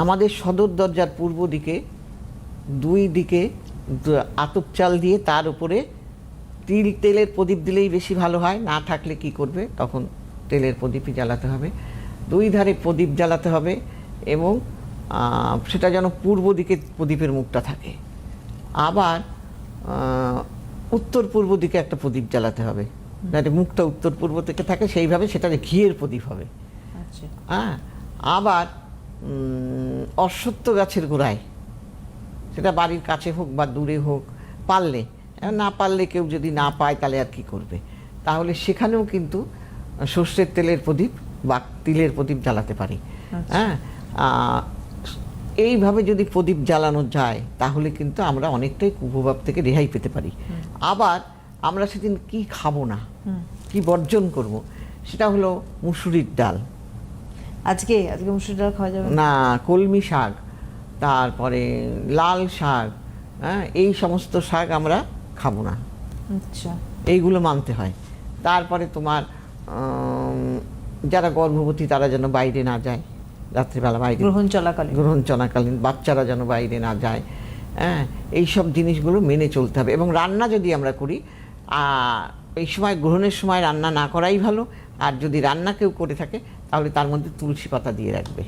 আমাদের সদর দরজার পূর্ব দিকে 2 দিকে আতপ চাল দিয়ে তার উপরে তেলের প্রদীপ দিলেই বেশি ভালো হয়, না থাকলে কি করবে, তখন তেলের প্রদীপই জ্বালাতে হবে। 2 ধারে প্রদীপ জ্বালাতে হবে এবং সেটা যেন পূর্ব দিকে প্রদীপের মুখটা থাকে। আবার উত্তর পূর্ব দিকে একটা প্রদীপ জ্বালাতে হবে, যাতে মুখটা উত্তর পূর্ব থেকে থাকে, সেইভাবে সেটা ঘিয়ের প্রদীপ হবে। হ্যাঁ, আবার অশ্বত্থ গাছের গোড়ায়, সেটা বাড়ির কাছে হোক বা দূরে হোক, পারলে, না পারলে কেউ যদি না পায় তাহলে আর কি করবে, তাহলে সেখানেও কিন্তু সর্ষের তেলের প্রদীপ বা তিলের প্রদীপ জ্বালাতে পারি। হ্যাঁ, এইভাবে যদি প্রদীপ জ্বালানো যায় তাহলে কিন্তু আমরা অনেকটাই কুপ্রভাব থেকে রেহাই পেতে পারি। আবার আমরা সেদিন কি খাবো না, কি বর্জন করব, সেটা হলো মুসুরির ডাল। আজকে মুসুরির ডাল খাওয়া যাবে না, কলমি শাক, তারপরে লাল শাক, হ্যাঁ, এই সমস্ত শাক আমরা খাবো না। আচ্ছা, এইগুলো মানতে হয়। তারপরে তোমার যারা গর্ভবতী তারা যেন বাইরে না যায় রাত্রিবেলা, বাইরে গ্রহণ চলাকালীন বাচ্চারা যেন বাইরে না যায়। হ্যাঁ, এইসব জিনিসগুলো মেনে চলতে হবে। এবং রান্না যদি আমরা করি, এই সময় গ্রহণের সময় রান্না না করাই ভালো। আর যদি রান্না কেউ করে থাকে তাহলে তার মধ্যে তুলসী পাতা দিয়ে রাখবে।